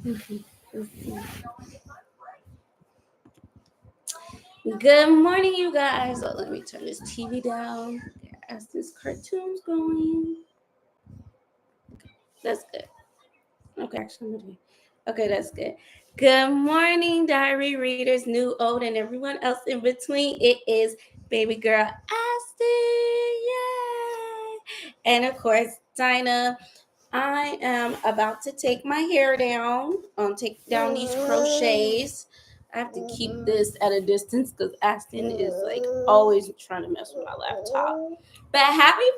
Let's see. Good morning, you guys. Oh, let me turn this TV down as this cartoon's going. That's good. Okay, actually, okay, that's good. Good morning, diary readers, new, old, and everyone else in between. It is baby girl Aston, yay! And of course, Dinah. I am about to take my hair down, take down these crochets. I have to keep this at a distance because Aston is like always trying to mess with my laptop. But happy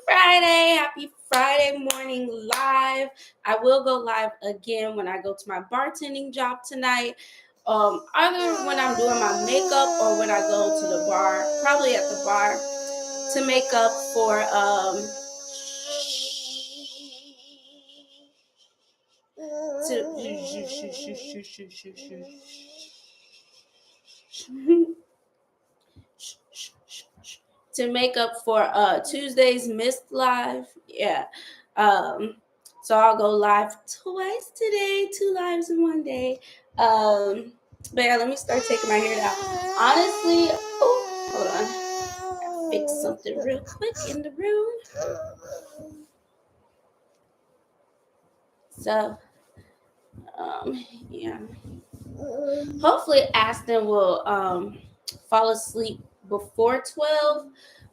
Friday morning live. I will go live again when I go to my bartending job tonight. Either when I'm doing my makeup or when I go to the bar, probably at the bar to make up for to make up for Tuesday's missed live. Yeah. So I'll go live twice today, 2 lives in one day. But yeah, let me start taking my hair down. Honestly, hold on. Fix something real quick in the room. So, yeah. Hopefully Aston will fall asleep before 12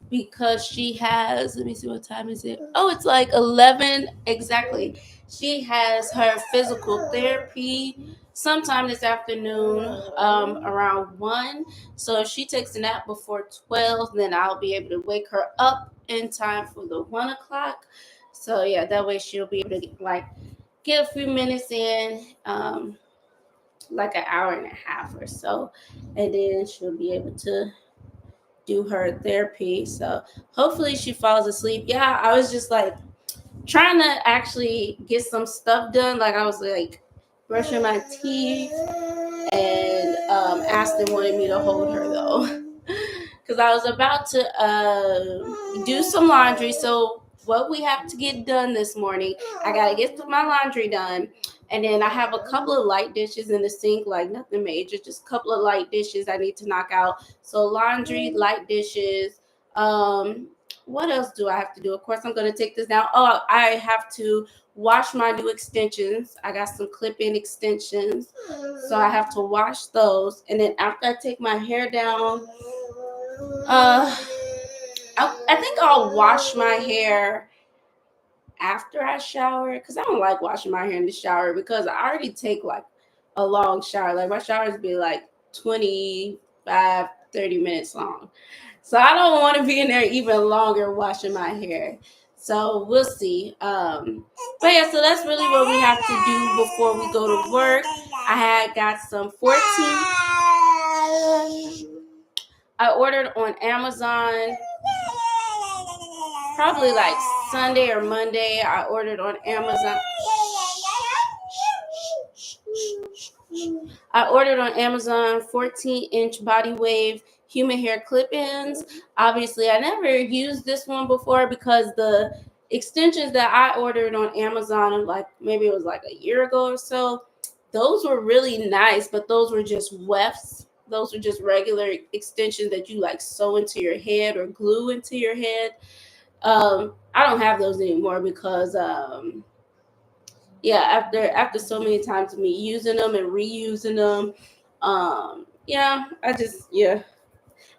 because she has, let me see, what time is it? Oh, it's like 11 exactly. She has her physical therapy sometime this afternoon around 1. So if she takes a nap before 12, then I'll be able to wake her up in time for the 1 o'clock. So yeah, that way she'll be able to get a few minutes in, like an hour and a half or so, and then she'll be able to do her therapy. So hopefully she falls asleep. Yeah, I was just like trying to actually get some stuff done. Like I was like brushing my teeth, and Aston wanted me to hold her though, because I was about to do some laundry. So what we have to get done this morning, I gotta get my laundry done. And then I have a couple of light dishes in the sink, like nothing major, just a couple of light dishes I need to knock out. So laundry, light dishes. What else do I have to do? Of course, I'm going to take this down. Oh, I have to wash my new extensions. I got some clip-in extensions, so I have to wash those. And then after I take my hair down, I think I'll wash my hair after I shower, because I don't like washing my hair in the shower because I already take like a long shower. Like my showers be like 25, 30 minutes long. So I don't want to be in there even longer washing my hair. So we'll see. But yeah, so that's really what we have to do before we go to work. I had got some 14. I ordered on Amazon probably like Sunday or Monday. I ordered on Amazon. I ordered on Amazon 14-inch body wave human hair clip-ins. Obviously, I never used this one before because the extensions that I ordered on Amazon, like maybe it was like a year ago or so, those were really nice, but those were just wefts. Those were just regular extensions that you like sew into your head or glue into your head. I don't have those anymore because yeah, after so many times of me using them and reusing them, yeah, yeah.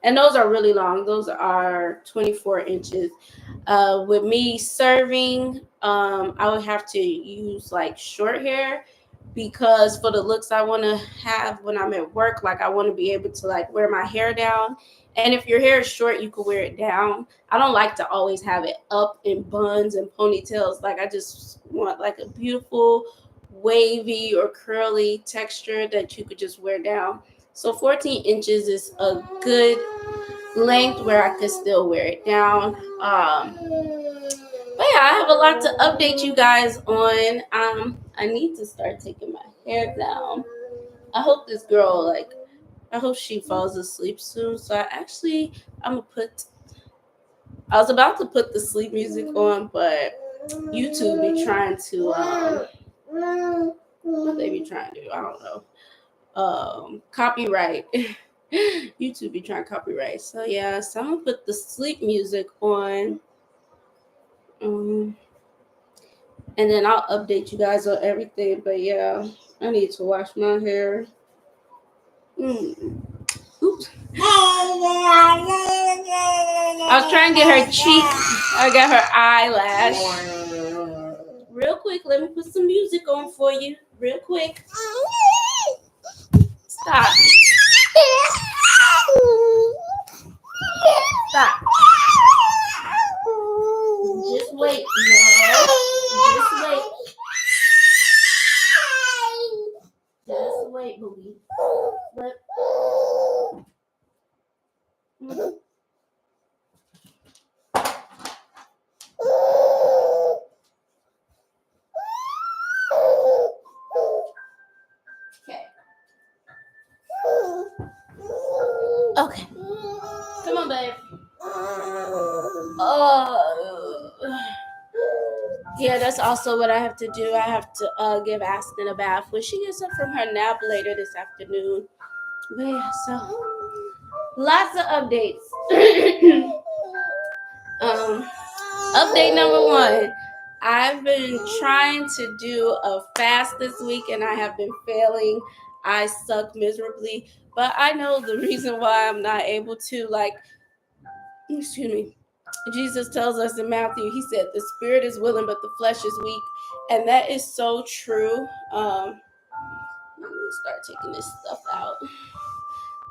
And those are really long. Those are 24 inches. With me serving, I would have to use like short hair because for the looks I want to have when I'm at work, like I want to be able to like wear my hair down. And if your hair is short, you can wear it down. I don't like to always have it up in buns and ponytails. Like I just want like a beautiful wavy or curly texture that you could just wear down. So 14 inches is a good length where I could still wear it down. But yeah, I have a lot to update you guys on. I need to start taking my hair down. I hope this girl I hope she falls asleep soon. So I was about to put the sleep music on, but YouTube be trying to what they be trying to do. I don't know. Copyright. YouTube be trying to copyright. So yeah, so I'm gonna put the sleep music on. And then I'll update you guys on everything. But yeah, I need to wash my hair. Oops. I was trying to get her cheek. I got her eyelash. Real quick, let me put some music on for you. Real quick. Stop. Stop. Just wait. No. Just wait. Just wait, booby. But okay. Come on, babe. Yeah, that's also what I have to do. I have to give Aston a bath when she gets up from her nap later this afternoon. But yeah, so lots of updates. Update number 1. I've been trying to do a fast this week and I have been failing. I suck miserably. But I know the reason why I'm not able to, excuse me. Jesus tells us in Matthew, he said, the spirit is willing, but the flesh is weak. And that is so true. Let me start taking this stuff out.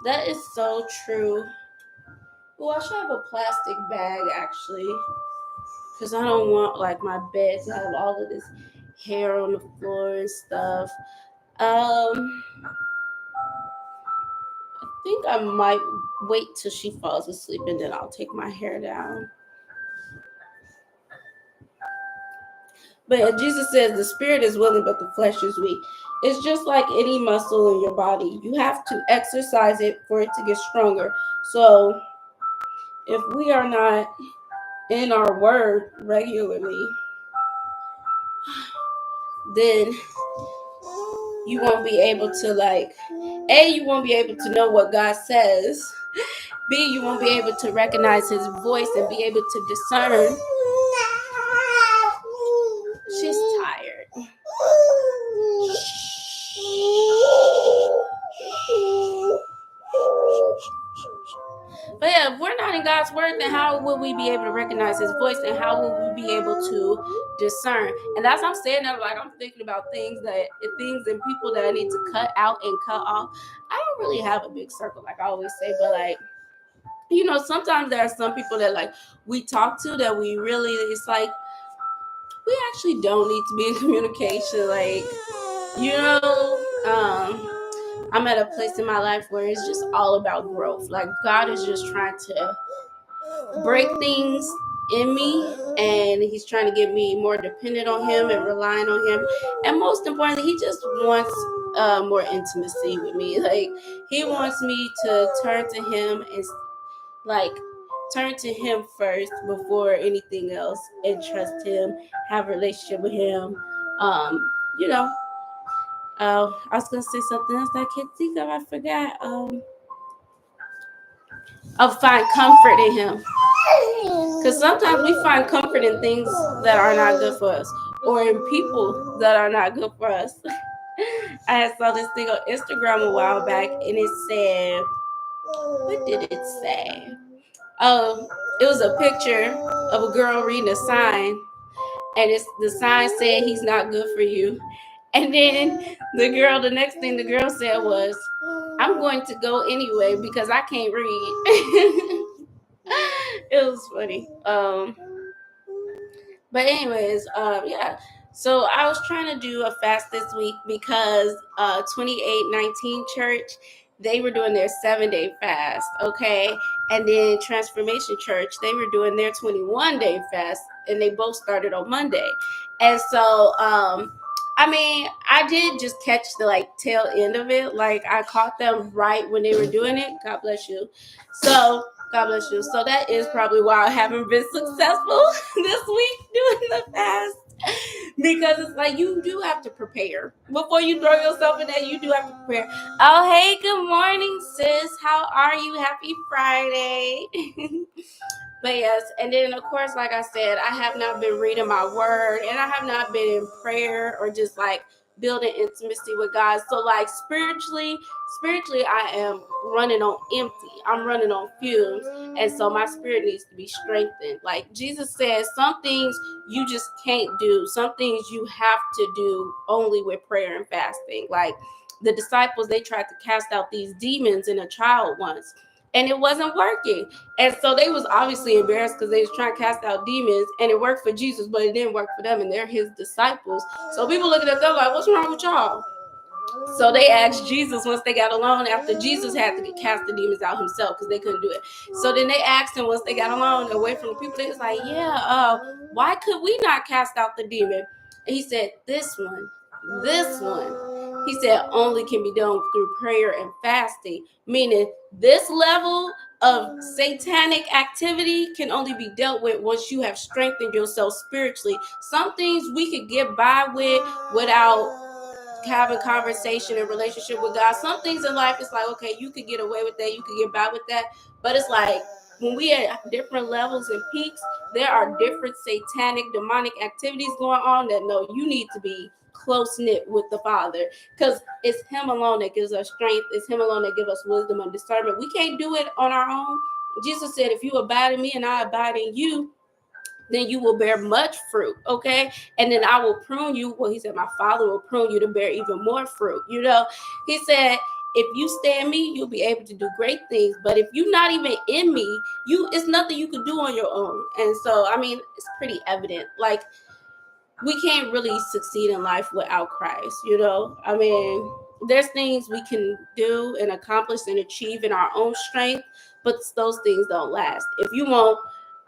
That is so true. Well, I should have a plastic bag, actually. Because I don't want, my bed to have all of this hair on the floor and stuff. I think I might wait till she falls asleep and then I'll take my hair down. But Jesus says the spirit is willing, but the flesh is weak. It's just like any muscle in your body. You have to exercise it for it to get stronger. So if we are not in our word regularly, then you won't be able to you won't be able to know what God says. B, you won't be able to recognize his voice and be able to discern. She's tired. But yeah, if we're not in God's word, then how will we be able to recognize his voice and how will we be able to discern? And as I'm saying that, I'm thinking about things and people that I need to cut out and cut off. I don't really have a big circle, like I always say, but sometimes there are some people that we talk to that we really, it's like, we actually don't need to be in communication. I'm at a place in my life where it's just all about growth. God is just trying to break things in me, and he's trying to get me more dependent on him and relying on him. And most importantly, he just wants more intimacy with me. He wants me to turn to him and turn to him first before anything else and trust him, have a relationship with him. I was gonna say something else that I can't think of. I forgot. I'll find comfort in him. Because sometimes we find comfort in things that are not good for us, or in people that are not good for us. I saw this thing on Instagram a while back, and it said, what did it say? Oh, it was a picture of a girl reading a sign, and the sign said he's not good for you. And then the next thing the girl said was, I'm going to go anyway because I can't read. It was funny. But anyways, yeah. So I was trying to do a fast this week because 2819 Church, they were doing their 7-day fast, okay? And then Transformation Church, they were doing their 21-day fast, and they both started on Monday. And so, I did just catch the tail end of it. I caught them right when they were doing it. God bless you. So God bless you. So that is probably why I haven't been successful this week doing the fast, because it's like you do have to prepare before you throw yourself in there. You do have to prepare. Oh, hey, good morning, sis. How are you? Happy Friday. But yes, and then of course, like I said, I have not been reading my word, and I have not been in prayer or just like building intimacy with God. So like spiritually, I am running on empty. I'm running on fumes, and so my spirit needs to be strengthened. Like Jesus says, some things you just can't do. Some things you have to do only with prayer and fasting. Like the disciples, they tried to cast out these demons in a child once, and it wasn't working. And so they was obviously embarrassed because they was trying to cast out demons, and it worked for Jesus, but it didn't work for them, and they're his disciples. So people looking at them like, what's wrong with y'all? So they asked Jesus once they got alone, after Jesus had to cast the demons out himself because they couldn't do it. So then they asked him once they got alone away from the people, they was like, yeah, why could we not cast out the demon? And he said, this one. He said only can be done through prayer and fasting, meaning this level of satanic activity can only be dealt with once you have strengthened yourself spiritually. Some things we could get by with without having conversation and relationship with God. Some things in life, it's like, okay, you could get away with that, you could get by with that, but it's like when we at different levels and peaks, there are different satanic, demonic activities going on that no, you need to be close knit with the Father, because it's Him alone that gives us strength. It's Him alone that gives us wisdom and discernment. We can't do it on our own. Jesus said, if you abide in me and I abide in you, then you will bear much fruit, okay? And then I will prune you. Well, he said, my Father will prune you to bear even more fruit. He said, if you stay in me, you'll be able to do great things. But if you're not even in me, it's nothing you could do on your own. And so, I mean, it's pretty evident. Like, we can't really succeed in life without Christ, I mean, there's things we can do and accomplish and achieve in our own strength, but those things don't last. If you want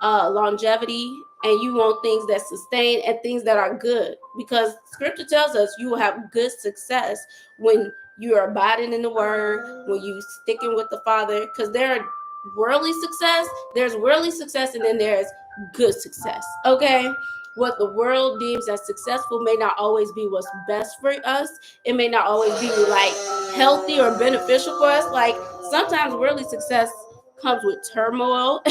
longevity and you want things that sustain and things that are good, because scripture tells us you will have good success when you are abiding in the word, when you sticking with the Father, because there's worldly success, and then there's good success, okay? What the world deems as successful may not always be what's best for us. It may not always be like healthy or beneficial for us. Like sometimes worldly success comes with turmoil,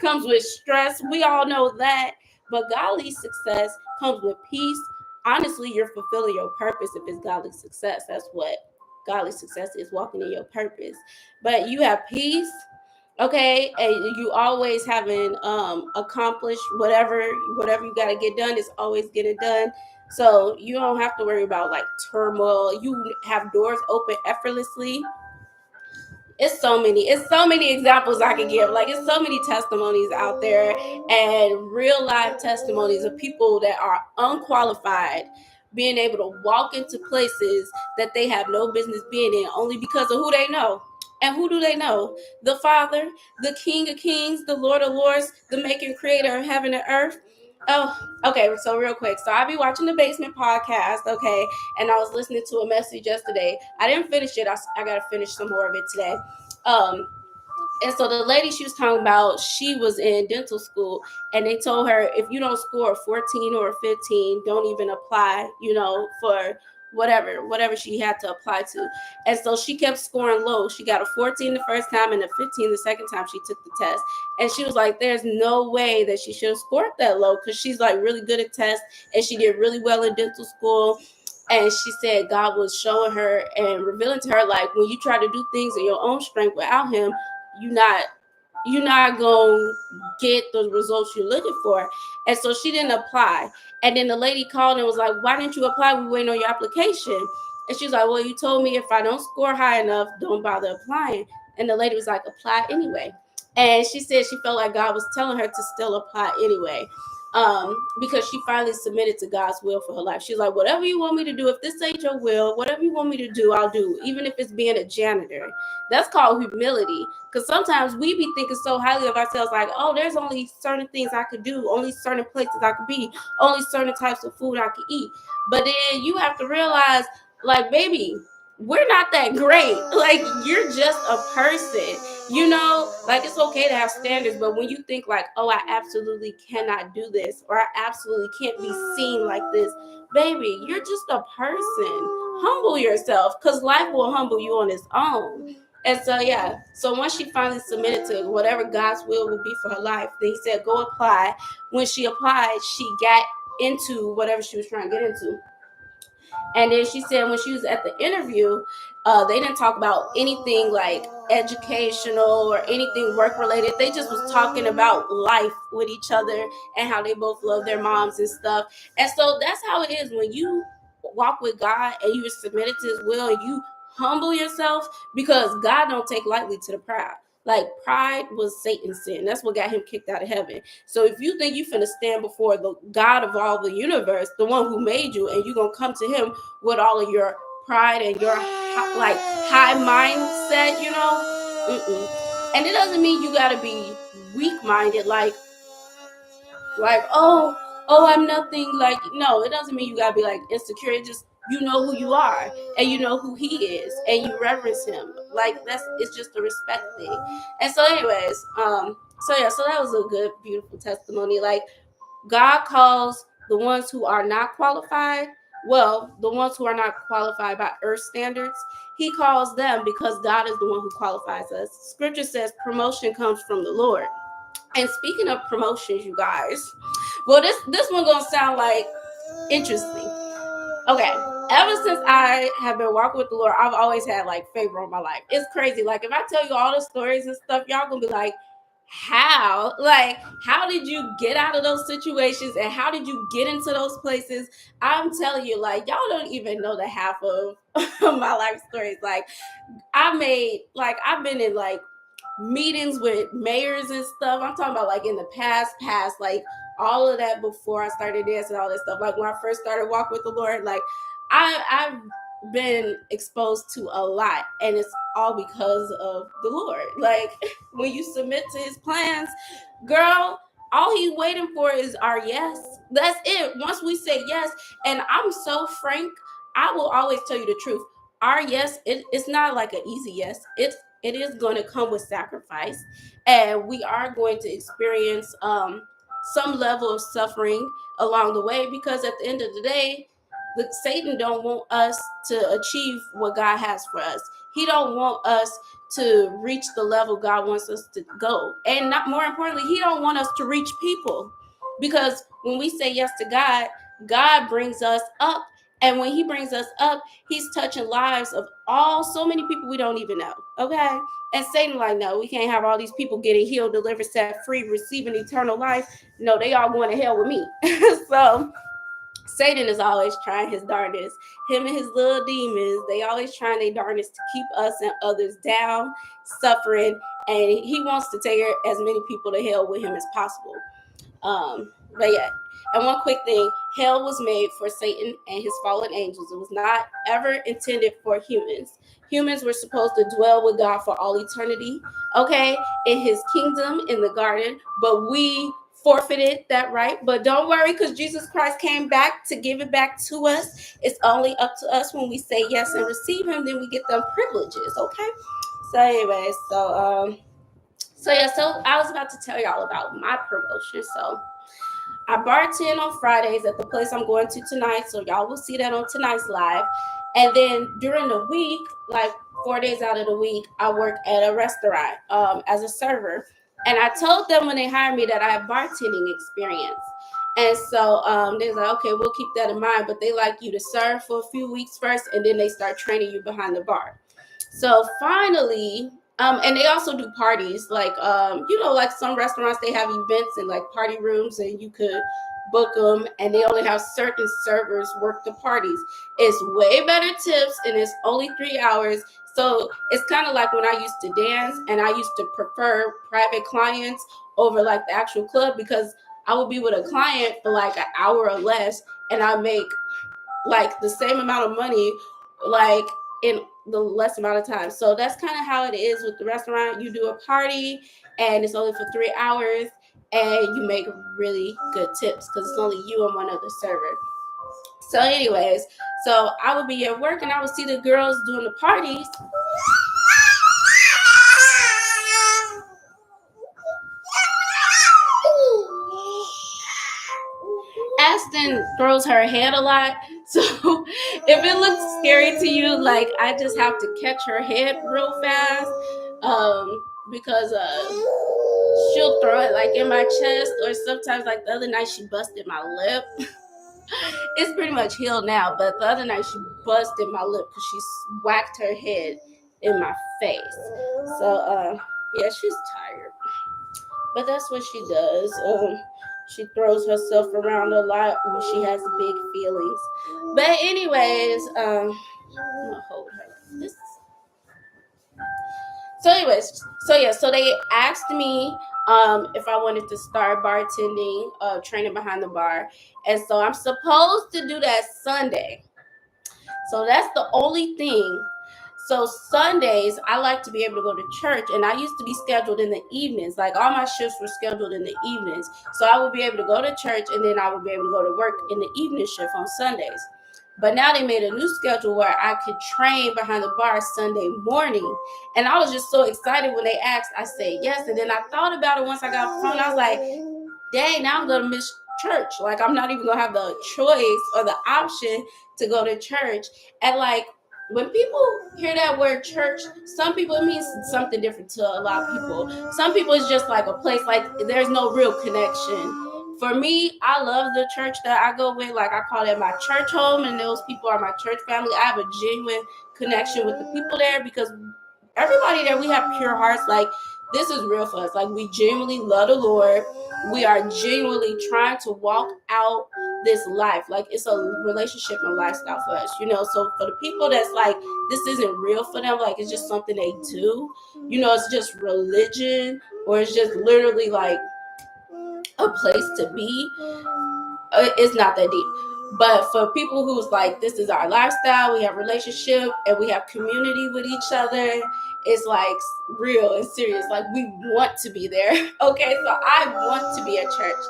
comes with stress. We all know that. But godly success comes with peace. Honestly, you're fulfilling your purpose if it's godly success. That's what godly success is, walking in your purpose. But you have peace, okay, and you always having accomplished whatever you got to get done is always getting done, so you don't have to worry about like turmoil. You have doors open effortlessly. It's so many examples I could give. Like, it's so many testimonies out there, and real life testimonies of people that are unqualified being able to walk into places that they have no business being in only because of who they know. And who do they know? The Father, the King of Kings, the Lord of Lords, the maker and creator of heaven and earth. Oh, okay, so real quick. So I be watching the Basement podcast, okay, and I was listening to a message yesterday. I didn't finish it. I got to finish some more of it today. And so the lady she was talking about, she was in dental school, and they told her, if you don't score a 14 or a 15, don't even apply, for whatever she had to apply to. And so she kept scoring low. She got a 14 the first time and a 15 the second time she took the test. And she was like, there's no way that she should have scored that low, because she's like really good at tests, and she did really well in dental school. And she said God was showing her and revealing to her, like, when you try to do things in your own strength without Him, you're not gonna get the results you're looking for. And so she didn't apply. And then the lady called and was like, why didn't you apply? We waiting on your application. And she's like, well, you told me if I don't score high enough, don't bother applying. And the lady was like, apply anyway. And she said she felt like God was telling her to still apply anyway. Because she finally submitted to God's will for her life. She's like, whatever you want me to do, if this ain't your will, whatever you want me to do, I'll do, even if it's being a janitor. That's called humility. Because sometimes we be thinking so highly of ourselves, like, oh, there's only certain things I could do, only certain places I could be, only certain types of food I could eat. But then you have to realize, like, baby, we're not that great. Like, you're just a person. you know, like it's okay to have standards, but when you think like, oh, I absolutely cannot do this, or I absolutely can't be seen like this, baby, you're just a person. Humble yourself, because life will humble you on its own. And so, yeah, so once she finally submitted to whatever God's will would be for her life, then he said, go apply. When she applied, she got into whatever she was trying to get into. And then she said when she was at the interview, they didn't talk about anything like educational or anything work related. They just was talking about life with each other and how they both love their moms and stuff. And so that's how it is when you walk with God and you are submitted to his will and you humble yourself, because God don't take lightly to the proud. Like pride was Satan's sin. That's what got him kicked out of heaven. So if you think you finna stand before the God of all the universe, the one who made you, and you gonna come to him with all of your pride and your like high mindset, you know, and it doesn't mean you gotta be weak minded, like oh I'm nothing, like no, it doesn't mean you gotta be like insecure. It just, you know who you are and you know who he is and you reverence him. Like that's, it's just a respect thing. And so anyways, so yeah, so that was a good beautiful testimony. Like God calls the ones who are not qualified, well, the ones who are not qualified by earth standards, he calls them because God is the one who qualifies us. Scripture says promotion comes from the Lord. And speaking of promotions, you guys, well, this one gonna sound like interesting. Okay, ever since I have been walking with the Lord, I've always had like favor on my life. It's crazy. Like if I tell you all the stories and stuff, y'all gonna be like, how? Like, how did you get out of those situations and how did you get into those places? I'm telling you, like, y'all don't even know the half of my life stories. Like, I've been in like meetings with mayors and stuff. I'm talking about like in the past, like all of that before I started dancing, all that stuff. Like when I first started walking with the Lord, like I've been exposed to a lot, and it's all because of the Lord. Like when you submit to his plans, girl, all he's waiting for is our yes. That's it. Once we say yes, and I'm so frank, I will always tell you the truth. Our yes, it's not like an easy yes. It is going to come with sacrifice, and we are going to experience some level of suffering along the way, because at the end of the day, Satan don't want us to achieve what God has for us. He don't want us to reach the level God wants us to go, and not more importantly, he don't want us to reach people, because when we say yes to God, God brings us up. And when he brings us up, he's touching lives of so many people we don't even know. Okay? And Satan like, no, we can't have all these people getting healed, delivered, set free, receiving eternal life. No, they all going to hell with me. So Satan is always trying his darndest. Him and his little demons, they always trying their darndest to keep us and others down, suffering, and he wants to take as many people to hell with him as possible. But yeah, and one quick thing, hell was made for Satan and his fallen angels. It was not ever intended for humans. Humans were supposed to dwell with God for all eternity, okay, in his kingdom in the garden, but we forfeited that right. But don't worry, because Jesus Christ came back to give it back to us. It's only up to us when we say yes and receive him, then we get them privileges, okay? So anyway, so yeah, so I was about to tell y'all about my promotion. So I bartend on Fridays at the place I'm going to tonight, so y'all will see that on tonight's live. And then during the week, like 4 days out of the week, I work at a restaurant as a server. And I told them when they hired me that I have bartending experience. And so they're like, okay, we'll keep that in mind. But they like you to serve for a few weeks first, and then they start training you behind the bar. So finally, and they also do parties, like like some restaurants, they have events and like party rooms, and you could book them, and they only have certain servers work the parties. It's way better tips, and it's only 3 hours. So it's kind of like when I used to dance, and I used to prefer private clients over like the actual club, because I would be with a client for like an hour or less, and I make like the same amount of money, like in the less amount of time. So that's kind of how it is with the restaurant. You do a party and it's only for 3 hours, and you make really good tips because it's only you and one other server. So anyways, so I would be at work and I would see the girls doing the parties. throws her head a lot. So if it looks scary to you, like I just have to catch her head real fast, because she'll throw it like in my chest, or sometimes like the other night she busted my lip. It's pretty much healed now, but the other night she busted my lip because she whacked her head in my face. So yeah, she's tired, but that's what she does. She throws herself around a lot when she has big feelings. But anyways, I'm gonna hold her. So they asked me if I wanted to start bartending, training behind the bar, and so I'm supposed to do that Sunday. So that's the only thing. So Sundays, I like to be able to go to church, and I used to be scheduled in the evenings. Like all my shifts were scheduled in the evenings. So I would be able to go to church, and then I would be able to go to work in the evening shift on Sundays. But now they made a new schedule where I could train behind the bar Sunday morning. And I was just so excited when they asked. I said yes. And then I thought about it once I got off the phone. I was like, dang, now I'm going to miss church. Like, I'm not even going to have the choice or the option to go to church. And like, when people hear that word church, some people, it means something different to a lot of people. Some people, it's just like a place, like there's no real connection. For me, I love the church that I go with. Like, I call it my church home, and those people are my church family. I have a genuine connection with the people there because everybody there, we have pure hearts. Like, this is real for us. Like, we genuinely love the Lord. We are genuinely trying to walk out this life. Like, it's a relationship and lifestyle for us, you know. So for the people that's like, this isn't real for them, like it's just something they do, you know, it's just religion, or it's just literally like a place to be, it's not that deep. But for people who's like, this is our lifestyle, we have relationship and we have community with each other, it's like real and serious. Like, we want to be there. Okay, so I want to be at church.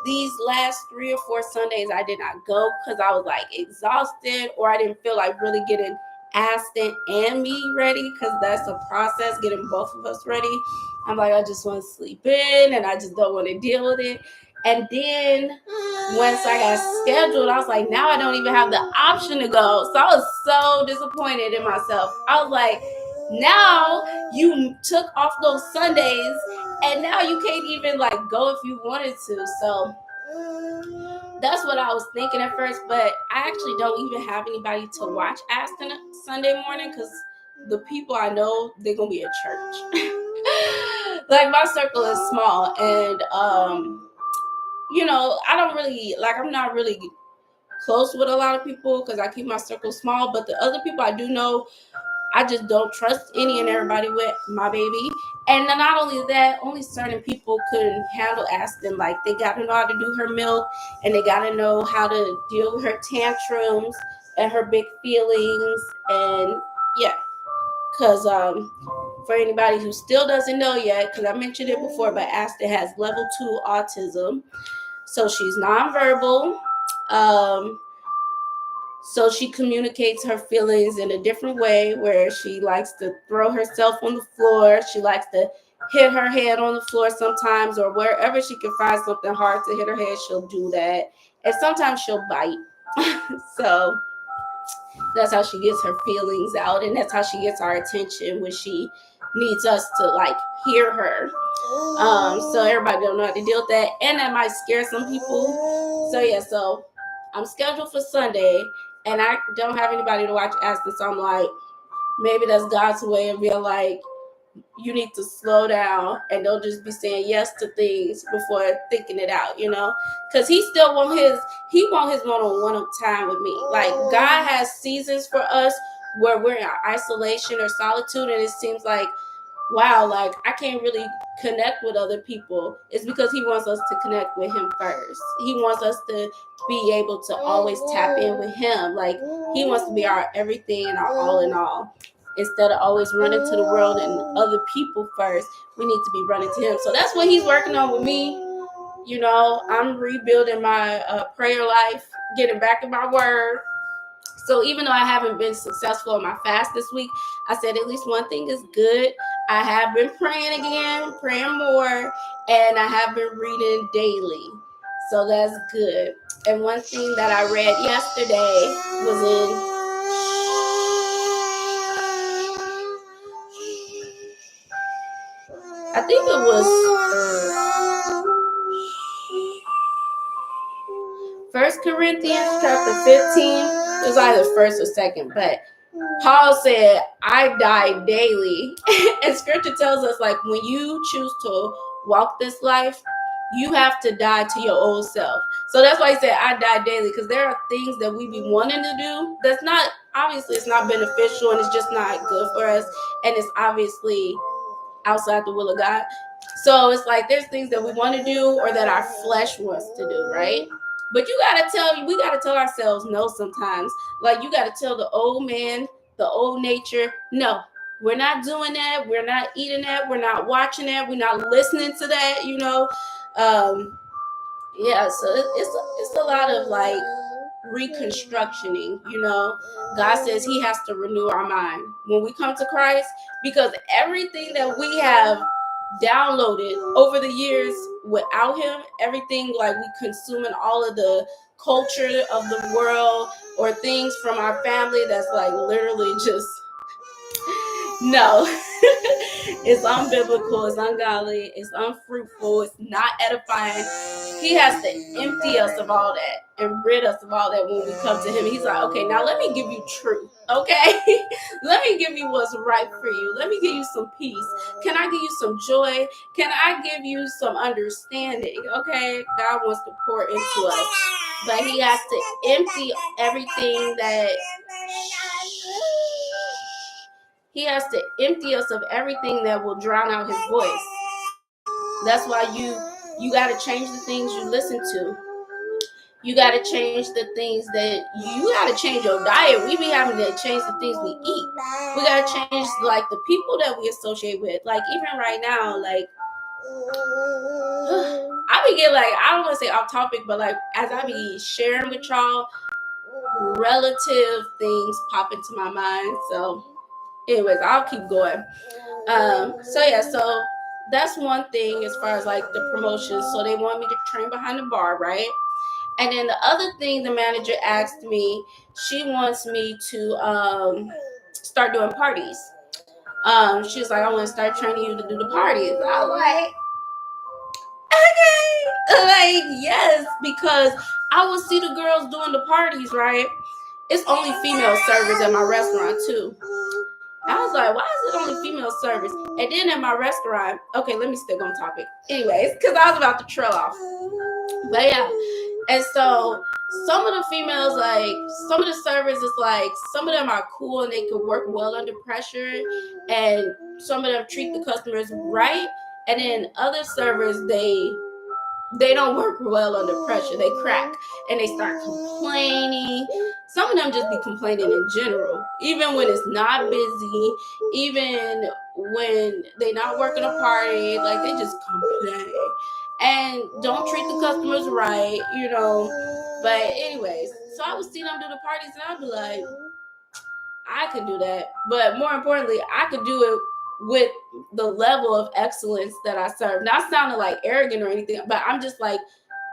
These last 3 or 4 Sundays, I did not go because I was like exhausted, or I didn't feel like really getting Aston and me ready, because that's a process, getting both of us ready. I'm like, I just want to sleep in and I just don't want to deal with it. And then once I got scheduled, I was like, now I don't even have the option to go. So I was so disappointed in myself. I was like, now you took off those Sundays and now you can't even like go if you wanted to. So that's what I was thinking at first, but I actually don't even have anybody to watch Aston Sunday morning because the people I know, they're gonna be at church. Like, my circle is small, and you know, I don't really like, I'm not really close with a lot of people because I keep my circle small, but the other people I do know, I just don't trust any and everybody with my baby. And not only that, only certain people couldn't handle Aston. Like, they got to know how to do her milk, and they got to know how to deal with her tantrums and her big feelings. And yeah, because for anybody who still doesn't know yet, because I mentioned it before, but Aston has level 2 autism. So she's nonverbal. So she communicates her feelings in a different way, where she likes to throw herself on the floor. She likes to hit her head on the floor sometimes, or wherever she can find something hard to hit her head, she'll do that. And sometimes she'll bite. So that's how she gets her feelings out, and that's how she gets our attention when she needs us to like hear her. So everybody don't know how to deal with that, and that might scare some people. So yeah, so I'm scheduled for Sunday, and I don't have anybody to watch Aston. So I'm like, maybe that's God's way of being like, you need to slow down and don't just be saying yes to things before thinking it out, you know, because he still want his one-on-one time with me. Like, God has seasons for us where we're in isolation or solitude, and it seems like, wow, like I can't really connect with other people. It's because he wants us to connect with him first. He wants us to be able to always tap in with him. Like, he wants to be our everything and our all in all. Instead of always running to the world and other people first, we need to be running to him. So that's what he's working on with me. You know, I'm rebuilding my prayer life, getting back in my word. So even though I haven't been successful in my fast this week, I said at least one thing is good. I have been praying again, praying more, and I have been reading daily. So that's good. And one thing that I read yesterday was in I think it was First Corinthians chapter 15. It was either first or second, but Paul said, I die daily. And scripture tells us, like, when you choose to walk this life, you have to die to your old self. So that's why he said, I die daily, because there are things that we be wanting to do that's not, obviously, it's not beneficial and it's just not good for us. And it's obviously outside the will of God. So it's like there's things that we want to do or that our flesh wants to do, right? But we gotta tell ourselves no sometimes. Like you gotta tell the old man, the old nature, no, we're not doing that, we're not eating that, we're not watching that, we're not listening to that, Yeah, so it's a lot of like reconstructioning, God says he has to renew our mind when we come to Christ, because everything that we have downloaded over the years without him, everything like we consuming all of the culture of the world or things from our family that's like literally just no. It's unbiblical, it's ungodly, it's unfruitful, it's not edifying. He has to empty us of all that and rid us of all that when we come to him. He's like, okay, now let me give you truth, okay? Let me give you what's right for you. Let me give you some peace. Can I give you some joy? Can I give you some understanding, okay? God wants to pour into us, but he has to empty everything that... He has to empty us of everything that will drown out his voice. That's why you got to change the things you listen to. You got to change the things that you got to change your diet. We be having to change the things we eat. We got to change like the people that we associate with. Like even right now, like I be getting like, I don't want to say off topic, but like as I be sharing with y'all, relative things pop into my mind. So anyways, I'll keep going. So that's one thing as far as like the promotions. So they want me to train behind the bar, right? And then the other thing the manager asked me, she wants me to start doing parties. She's like, I want to start training you to do the parties. I was like, okay, like yes, because I would see the girls doing the parties, right? It's only female servers at my restaurant too. I was like, why is it only female service? And then at my restaurant, okay, let me stick on topic. Anyways, because I was about to trail off. But yeah, and so some of the females, like some of the servers, is like some of them are cool and they can work well under pressure, and some of them treat the customers right. And then other servers, they don't work well under pressure. They crack and they start complaining. Some of them just be complaining in general, even when it's not busy, even when they not working a party, like they just complain and don't treat the customers right. But anyways, so I would see them do the parties and I'd be like, I could do that. But more importantly, I could do it with the level of excellence that I serve. Not sounding like arrogant or anything, but I'm just like,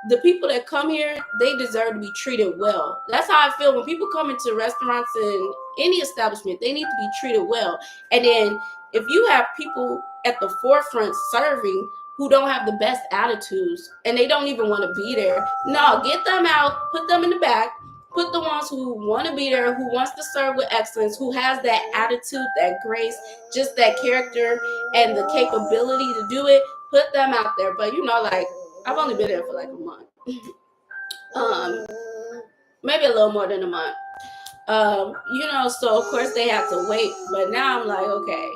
the people that come here, they deserve to be treated well. That's how I feel when people come into restaurants and any establishment, they need to be treated well. And then if you have people at the forefront serving who don't have the best attitudes and they don't even want to be there, no, get them out, put them in the back. Put the ones who want to be there, who wants to serve with excellence, who has that attitude, that grace, just that character and the capability to do it. Put them out there. But like I've only been there for like a month, maybe a little more than a month. So of course they have to wait. But now I'm like, okay,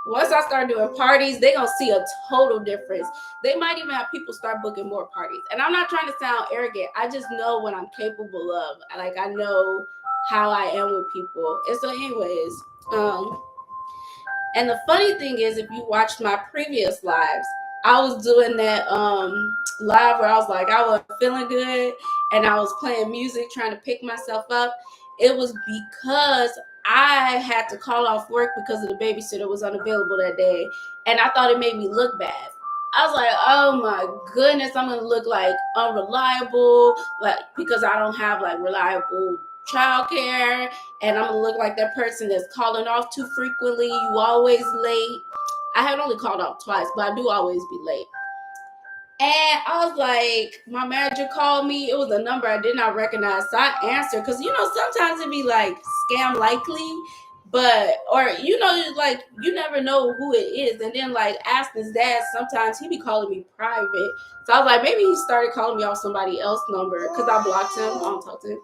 once I start doing parties, they gonna see a total difference. They might even have people start booking more parties. And I'm not trying to sound arrogant. I just know what I'm capable of. Like I know how I am with people. And so, anyways, and the funny thing is, if you watched my previous lives, I was doing that live where I was like, I was feeling good and I was playing music, trying to pick myself up. It was because I had to call off work because of the babysitter was unavailable that day, and I thought it made me look bad. I was like, oh my goodness, I'm gonna look like unreliable, like because I don't have like reliable childcare, and I'm gonna look like that person that's calling off too frequently. You always late. I had only called off twice, but I do always be late. And I was like, my manager called me. It was a number I did not recognize. So I answered because, sometimes it'd be like scam likely, or, like you never know who it is. And then like Aston's dad, sometimes he be calling me private. So I was like, maybe he started calling me off somebody else's number because I blocked him. I don't talk to him.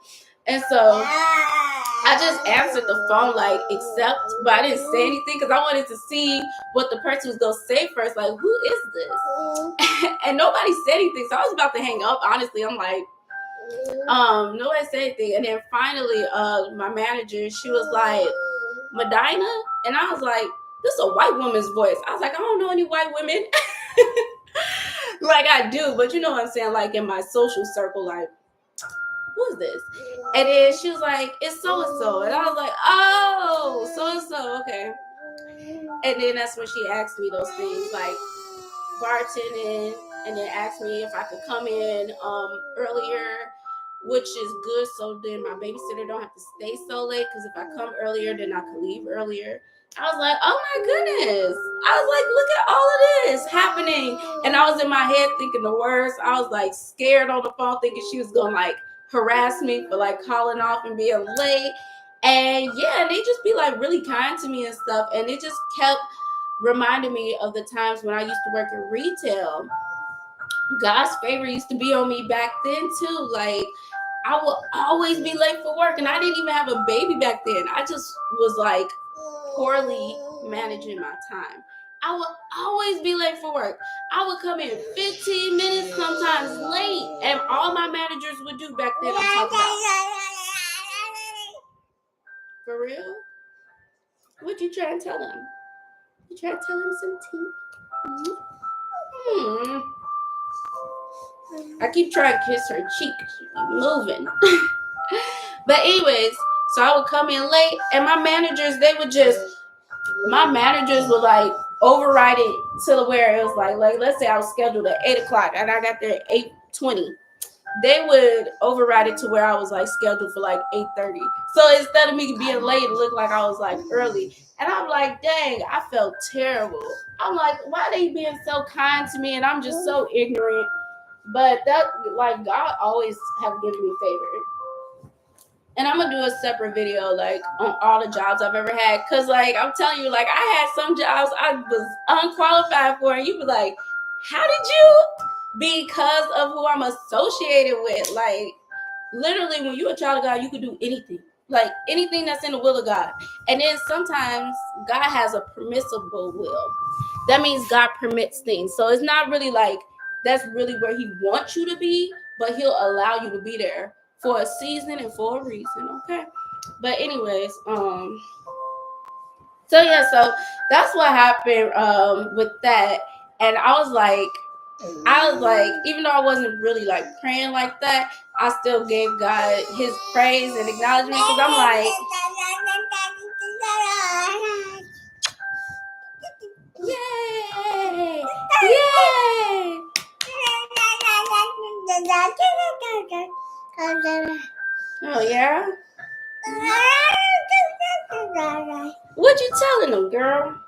And so I just answered the phone, like, accept, but I didn't say anything because I wanted to see what the person was going to say first. Like, who is this? And nobody said anything. So I was about to hang up. Honestly, I'm like, nobody said anything. And then finally, my manager, she was like, Medina? And I was like, this is a white woman's voice. I was like, I don't know any white women. Like I do, but you know what I'm saying? Like in my social circle, like, who is this? And then she was like, it's so-and-so. And I was like, oh, so-and-so, okay. And then that's when she asked me those things like bartending, and then asked me if I could come in earlier, which is good. So then my babysitter don't have to stay so late, because if I come earlier, then I can leave earlier. I was like, oh my goodness. I was like, look at all of this happening. And I was in my head thinking the worst. I was like scared on the phone, thinking she was going to like harass me for like calling off and being late. And yeah, they just be like really kind to me and stuff. And it just kept reminding me of the times when I used to work in retail. God's favor used to be on me back then too. Like I would always be late for work, and I didn't even have a baby back then. I just was like poorly managing my time. I would always be late for work. I would come in 15 minutes, sometimes late, and all my managers would do back then. I'm talking about. For real? What you trying to tell him? You trying to tell him something? I keep trying to kiss her cheek. She's moving. But anyways, so I would come in late, and my managers would like override it to where it was like let's say I was scheduled at 8:00 and I got there at 8:20. They would override it to where I was like scheduled for like 8:30. So instead of me being late, it looked like I was like early. And I'm like, dang, I felt terrible. I'm like, why are they being so kind to me? And I'm just so ignorant. But that, like, God always have given me favor. And I'm gonna do a separate video like on all the jobs I've ever had, cause like I'm telling you, like I had some jobs I was unqualified for, and you be like, how did you? Because of who I'm associated with. Like literally, when you're a child of God, you can do anything, like anything that's in the will of God. And then sometimes God has a permissible will. That means God permits things. So it's not really like that's really where He wants you to be, but He'll allow you to be there for a season and for a reason, okay? But anyways, so that's what happened with that. And I was like, even though I wasn't really like praying like that, I still gave God His praise and acknowledgement, because I'm like, yay, yay. Oh yeah. What you telling them, girl?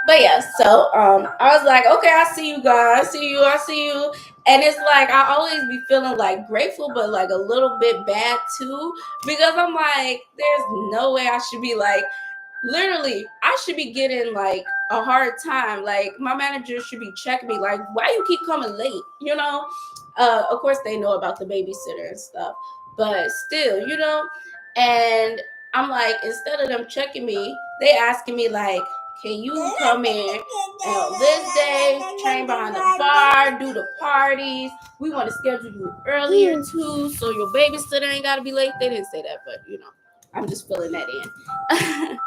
But yeah, so I was like, okay, I see you guys, I see you. And it's like I always be feeling like grateful, but like a little bit bad too, because I'm like, there's no way I should be like, literally, I should be getting like a hard time. Like my manager should be checking me, like, why you keep coming late? Of course they know about the babysitter and stuff, but still, And I'm like, instead of them checking me, they asking me like, can you come in on this day, train behind the bar, do the parties? We want to schedule you earlier too, so your babysitter ain't gotta be late. They didn't say that, but I'm just filling that in.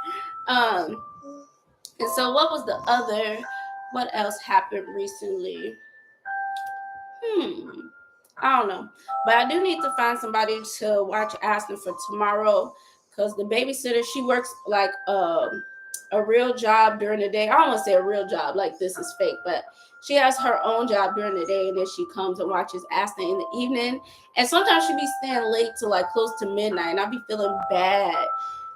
And so what else happened recently? I don't know, but I do need to find somebody to watch Aston for tomorrow, because the babysitter, she works like a real job during the day. I don't want to say a real job like this is fake, but she has her own job during the day, and then she comes and watches Aston in the evening. And sometimes she be staying late to like close to midnight, and I be feeling bad.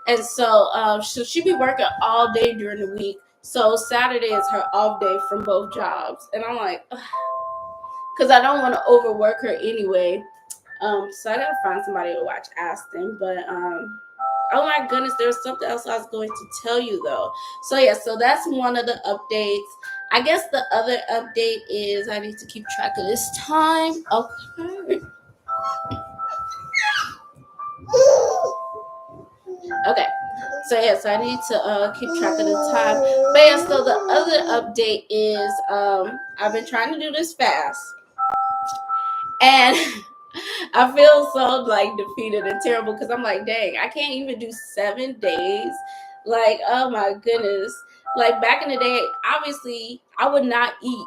And so she be working all day during the week. So Saturday is her off day from both jobs, and I'm like, because I don't want to overwork her anyway. So I gotta find somebody to watch Aston, but oh my goodness, there's something else I was going to tell you though. So yeah, so that's one of the updates. I guess the other update is I need to keep track of this time. Okay. Okay. So yeah, so I need to keep track of the time. But yeah, so the other update is I've been trying to do this fast. And I feel so like defeated and terrible because I'm like, dang, I can't even do 7 days. Like, oh my goodness. Like back in the day, obviously I would not eat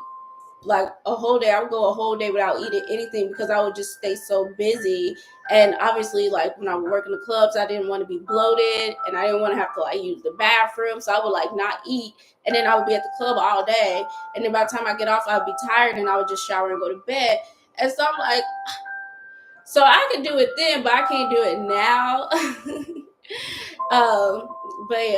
like a whole day. I would go a whole day without eating anything because I would just stay so busy. And obviously, like when I would work in the clubs, I didn't want to be bloated and I didn't want to have to like use the bathroom. So I would like not eat, and then I would be at the club all day. And then by the time I get off, I would be tired and I would just shower and go to bed. And so I'm like, so I could do it then, but I can't do it now. But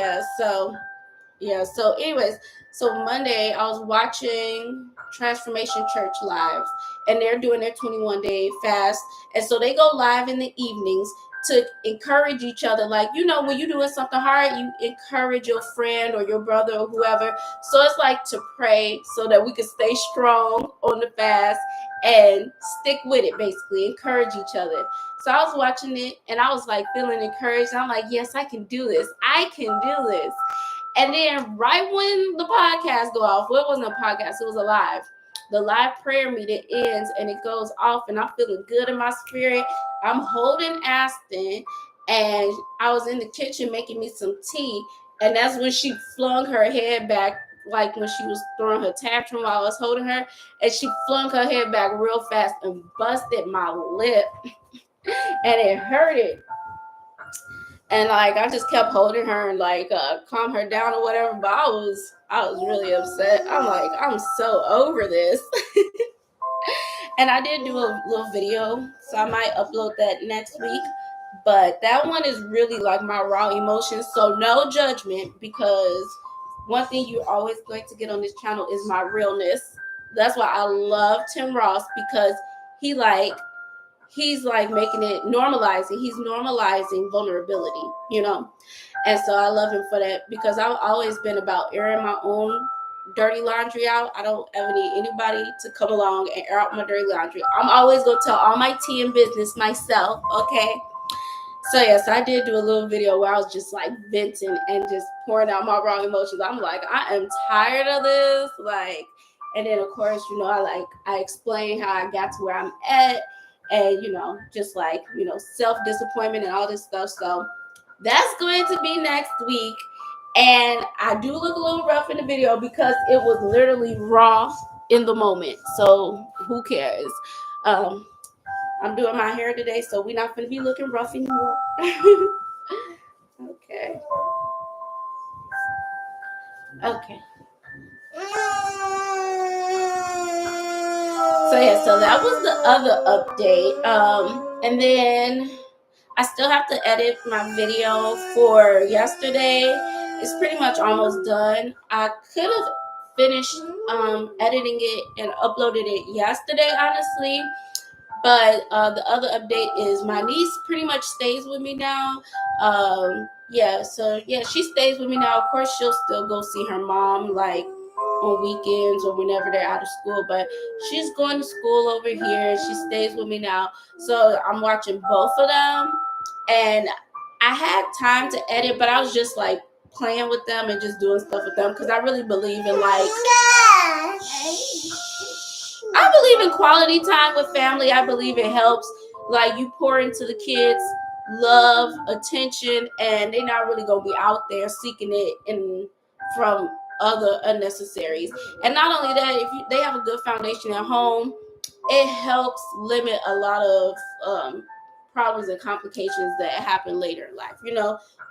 yeah, so anyways, so Monday I was watching Transformation Church live, and they're doing their 21-day fast, and so they go live in the evenings to encourage each other. Like, you know, when you're doing something hard, you encourage your friend or your brother or whoever. So it's like to pray so that we can stay strong on the fast and stick with it, basically encourage each other. So I was watching it and I was like feeling encouraged. I'm like, yes, I can do this. I can do this. And then right when the podcast go off, well, it wasn't a podcast, it was a live. The live prayer meeting ends and it goes off, and I'm feeling good in my spirit. I'm holding Aston, and I was in the kitchen making me some tea, and that's when she flung her head back, like when she was throwing her tantrum while I was holding her, and she flung her head back real fast and busted my lip, and it hurted. And like I just kept holding her and like calm her down or whatever. But I was really upset. I'm like, I'm so over this. And I did do a little video, so I might upload that next week. But that one is really like my raw emotions. So no judgment, because one thing you're always going to get on this channel is my realness. That's why I love Tim Ross, because he's like making it normalizing. He's normalizing vulnerability, you know. And so I love him for that, because I've always been about airing my own dirty laundry out. I don't ever need anybody to come along and air out my dirty laundry. I'm always going to tell all my tea and business myself, okay? So yes, I did do a little video where I was just like venting and just pouring out my raw emotions. I'm like, I am tired of this. Like, and then of course, you know, I explain how I got to where I'm at, and you know, just like, you know, self-disappointment and all this stuff. So that's going to be next week. And I do look a little rough in the video because it was literally raw in the moment. So who cares? I'm doing my hair today, so we're not going to be looking rough anymore. Okay. So yeah, so that was the other update. And then I still have to edit my video for yesterday. It's pretty much almost done. I could have finished editing it and uploaded it yesterday, honestly. But the other update is my niece pretty much stays with me now. So she stays with me now. Of course, she'll still go see her mom like on weekends or whenever they're out of school. But she's going to school over here. She stays with me now. So I'm watching both of them. And I had time to edit, but I was just like playing with them and just doing stuff with them, because I really believe in I believe in quality time with family. I believe it helps. Like, you pour into the kids love, attention, and they're not really gonna be out there seeking it from other unnecessaries. And not only that, if they have a good foundation at home, it helps limit a lot of problems and complications that happen later in life.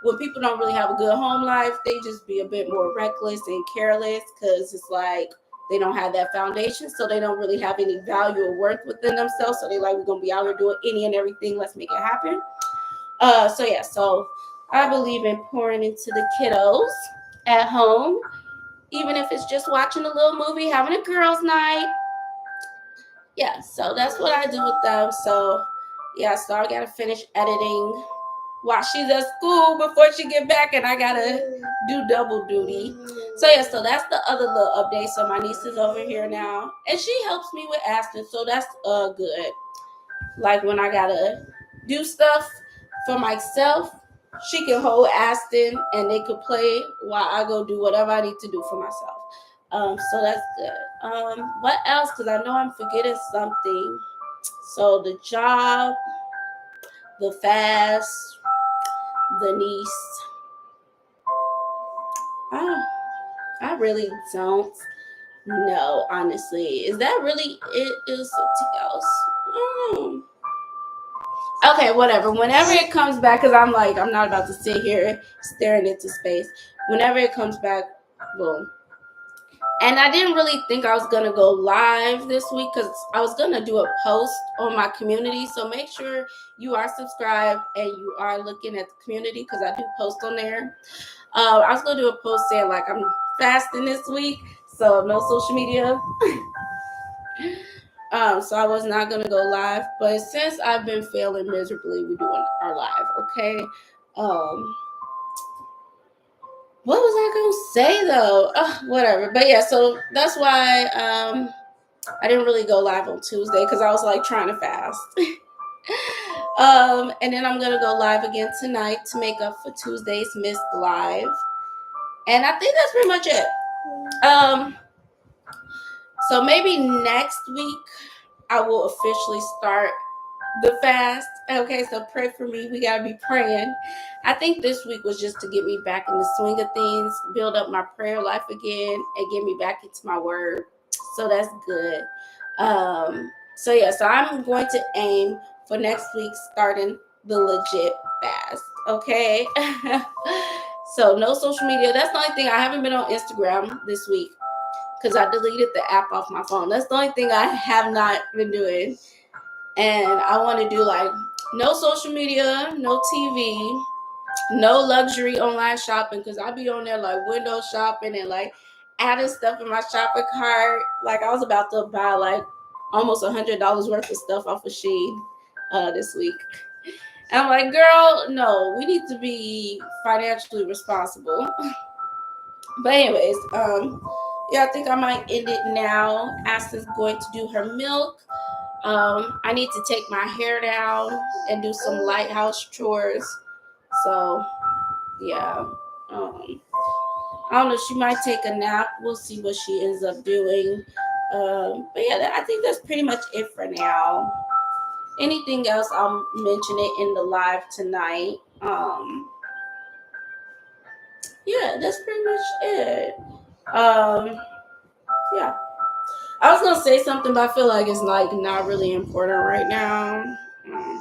When people don't really have a good home life, they just be a bit more reckless and careless because it's like they don't have that foundation, so they don't really have any value or worth within themselves. So they like, we're gonna be out here doing any and everything. Let's make it happen. So I believe in pouring into the kiddos at home, even if it's just watching a little movie, having a girls' night. Yeah, so that's what I do with them. So yeah, so I gotta finish editing while she's at school before she get back, and I gotta do double duty. So yeah, so that's the other little update. So my niece is over here now, and she helps me with Aston, so that's good. Like when I gotta do stuff for myself, she can hold Aston and they could play while I go do whatever I need to do for myself. So that's good. What else? Because I know I'm forgetting something. So the job, the fast, the niece. I really don't know, honestly. Is that really it? Is something else? I don't know. Okay, whatever. Whenever it comes back, because I'm like, I'm not about to sit here staring into space. Whenever it comes back, boom. And I didn't really think I was going to go live this week because I was going to do a post on my community. So make sure you are subscribed and you are looking at the community because I do post on there. I was going to do a post saying like I'm fasting this week, so no social media. So I was not going to go live. But since I've been failing miserably, we're doing our live, okay? What was I going to say, though? Whatever. But yeah, so that's why I didn't really go live on Tuesday because I was like trying to fast. And then I'm going to go live again tonight to make up for Tuesday's missed live. And I think that's pretty much it. So maybe next week I will officially start the fast. Okay, so pray for me. We gotta be praying. I think this week was just to get me back in the swing of things, build up my prayer life again, and get me back into my word. So that's good. So yeah, so I'm going to aim for next week starting the legit fast. Okay. So no social media. That's the only thing. I haven't been on Instagram this week because I deleted the app off my phone. That's the only thing I have not been doing. And I want to do like no social media, no TV, no luxury online shopping because I'll be on there like window shopping and like adding stuff in my shopping cart. Like I was about to buy like almost $100 worth of stuff off of Shein this week. And I'm like, girl, no, we need to be financially responsible. But anyways, yeah, I think I might end it now. Aston's going to do her milk. I need to take my hair down and do some lighthouse chores. So, yeah. I don't know. She might take a nap. We'll see what she ends up doing. But yeah, I think that's pretty much it for now. Anything else, I'll mention it in the live tonight. Yeah, that's pretty much it. Yeah. I was gonna say something, but I feel like it's like not really important right now. Yeah.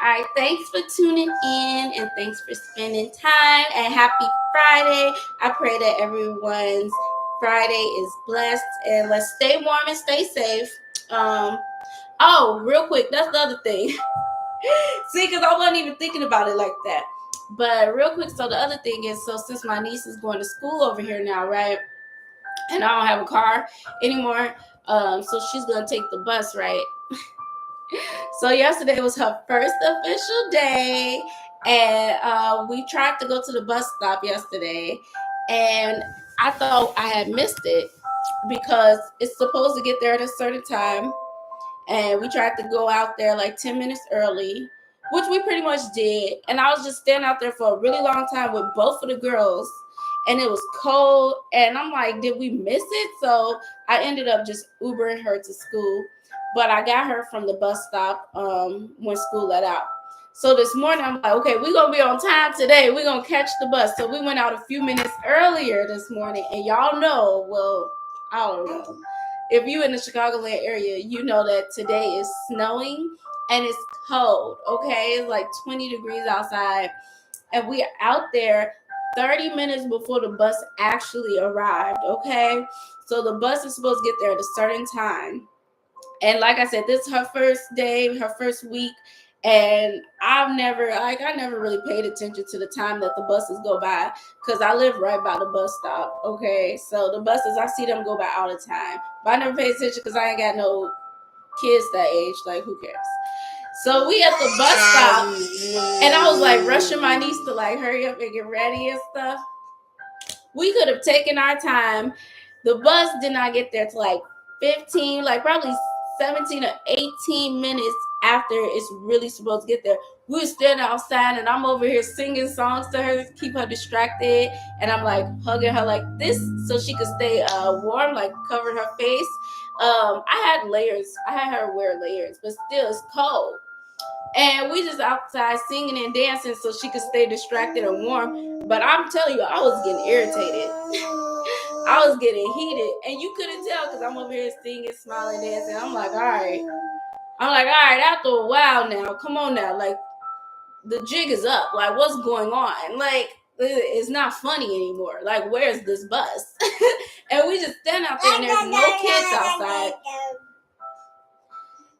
All right. Thanks for tuning in and thanks for spending time. And happy Friday. I pray that everyone's Friday is blessed and let's stay warm and stay safe. Real quick, that's the other thing. See, because I wasn't even thinking about it like that. But real quick, so the other thing is, so since my niece is going to school over here now, right? And I don't have a car anymore. So she's gonna take the bus, right? So yesterday was her first official day, and we tried to go to the bus stop yesterday, and I thought I had missed it because it's supposed to get there at a certain time, and we tried to go out there like 10 minutes early, which we pretty much did. And I was just standing out there for a really long time with both of the girls, and it was cold, and I'm like, did we miss it? So I ended up just Ubering her to school, but I got her from the bus stop when school let out. So this morning I'm like, okay, we're gonna be on time today, we're gonna catch the bus. So we went out a few minutes earlier this morning, and y'all know, well, I don't know, if you in the Chicagoland area, you know that today is snowing and it's cold. Okay, it's like 20 degrees outside, and we are out there 30 minutes before the bus actually arrived. Okay, so the bus is supposed to get there at a certain time. And like I said, this is her first day, her first week. And I never really paid attention to the time that the buses go by because I live right by the bus stop. Okay, so the buses, I see them go by all the time, but I never pay attention because I ain't got no kids that age. Like, who cares? So we at the bus stop, and I was like rushing my niece to like hurry up and get ready and stuff. We could have taken our time. The bus did not get there till like 15, like probably 17 or 18 minutes after it's really supposed to get there. We were standing outside, and I'm over here singing songs to her to keep her distracted, and I'm like hugging her like this so she could stay warm, like covering her face. I had layers. I had her wear layers, but still it's cold. And we just outside singing and dancing so she could stay distracted and warm. But I'm telling you, I was getting irritated. I was getting heated. And you couldn't tell because I'm over here singing, smiling, dancing. I'm like, all right, after a while now, come on now. Like, the jig is up. Like, what's going on? Like, it's not funny anymore. Like, where's this bus? And we just stand out there and there's no kids outside.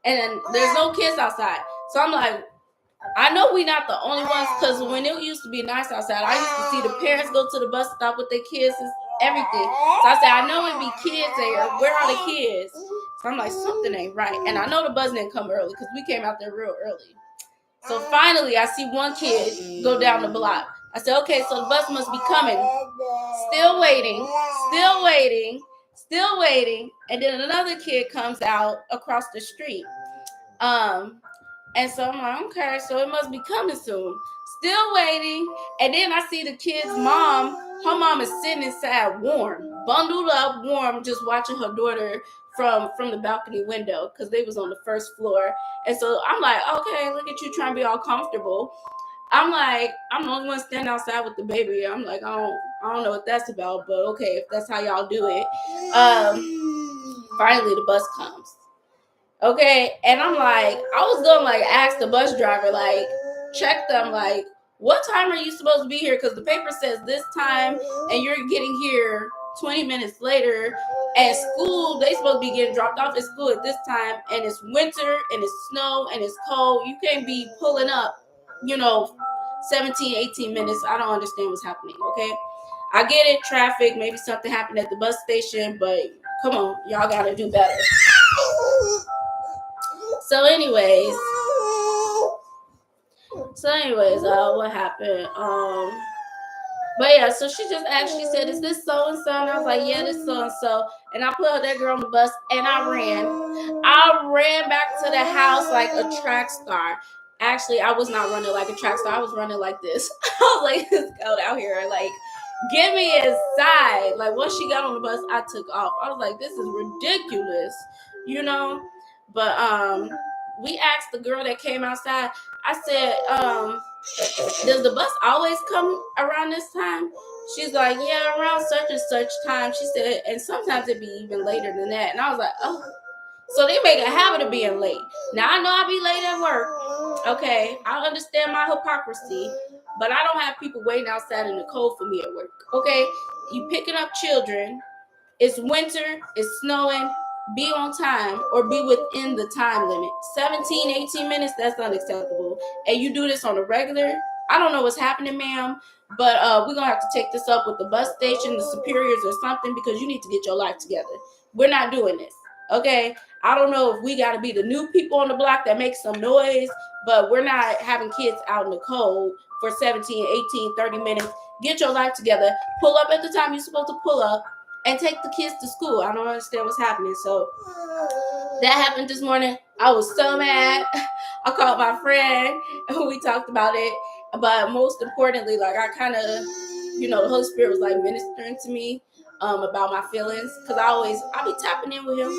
And there's no kids outside. So I'm like, I know we not the only ones, because when it used to be nice outside, I used to see the parents go to the bus stop with their kids and everything. So I said, I know it'd be kids there. Where are the kids? So I'm like, something ain't right. And I know the bus didn't come early because we came out there real early. So finally, I see one kid go down the block. I said, okay, so the bus must be coming. Still waiting. And then another kid comes out across the street. And so I'm like, okay, so it must be coming soon. Still waiting. And then I see the kid's mom. Her mom is sitting inside warm, bundled up warm, just watching her daughter from the balcony window because they was on the first floor. And so I'm like, okay, look at you trying to be all comfortable. I'm like, I'm the only one standing outside with the baby. I'm like, I don't know what that's about, but okay, if that's how y'all do it. Finally, the bus comes. Okay, and I'm like, I was gonna like ask the bus driver, like, check them, like, what time are you supposed to be here? Because the paper says this time, and you're getting here 20 minutes later. And school, they supposed to be getting dropped off at school at this time, and it's winter, and it's snow, and it's cold. You can't be pulling up, 17, 18 minutes. I don't understand what's happening, okay? I get it, traffic, maybe something happened at the bus station, but come on, y'all gotta do better. So anyways, what happened? But yeah, so she just asked, she said, is this so-and-so? And I was like, yeah, this so-and-so. And I put that girl on the bus and I ran back to the house like a track star. Actually, I was not running like a track star. I was running like this. I was like, let's go down here. Like, get me inside. Like, once she got on the bus, I took off. I was like, this is ridiculous, But we asked the girl that came outside. I said, does the bus always come around this time? She's like, yeah, around such and such time. She said, and sometimes it'd be even later than that. And I was like, oh. So they make a habit of being late. Now, I know I be late at work. Okay, I understand my hypocrisy. But I don't have people waiting outside in the cold for me at work. Okay, you picking up children. It's winter. It's snowing. Be on time or be within the time limit. 17, 18 minutes, that's unacceptable. And you do this on a regular. I don't know what's happening, ma'am, but we're going to have to take this up with the bus station, the superiors or something, because you need to get your life together. We're not doing this, okay? I don't know if we got to be the new people on the block that make some noise, but we're not having kids out in the cold for 17, 18, 30 minutes. Get your life together. Pull up at the time you're supposed to pull up. And take the kids to school. I don't understand what's happening. So that happened this morning. I was so mad. I called my friend and we talked about it. But most importantly, like I kind of, the Holy Spirit was like ministering to me about my feelings. Because I be tapping in with him.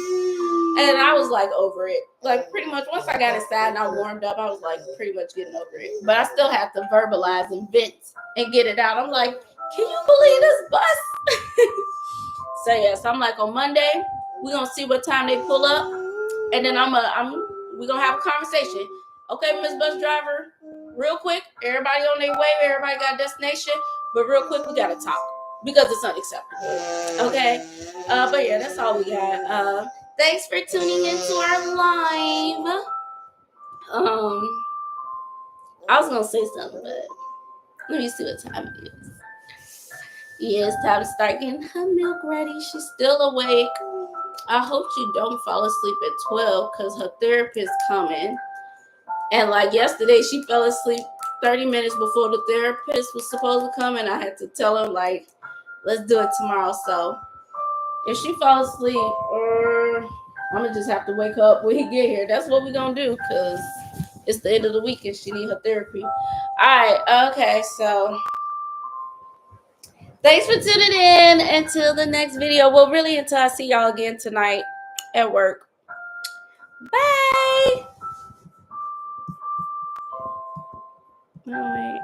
And I was like over it. Like pretty much once I got inside and I warmed up, I was like pretty much getting over it. But I still had to verbalize and vent and get it out. I'm like, can you believe this bus? So yes, I'm like on Monday, We're gonna see what time they pull up, and then we're gonna have a conversation. Okay, Miss Bus Driver, real quick, everybody on their way, everybody got a destination, but real quick, we gotta talk because it's unacceptable. Okay, but yeah, that's all we got. Thanks for tuning into our live. I was gonna say something, but let me see what time it is. Yeah, it's time to start getting her milk ready. She's still awake. I hope she don't fall asleep at 12 because her therapist coming. And like yesterday, she fell asleep 30 minutes before the therapist was supposed to come, and I had to tell her, like, let's do it tomorrow. So if she falls asleep, I'm going to just have to wake her up when he get here. That's what we're going to do because it's the end of the week and she need her therapy. All right, okay, so thanks for tuning in. Until the next video. Well, really until I see y'all again tonight at work. Bye. All right.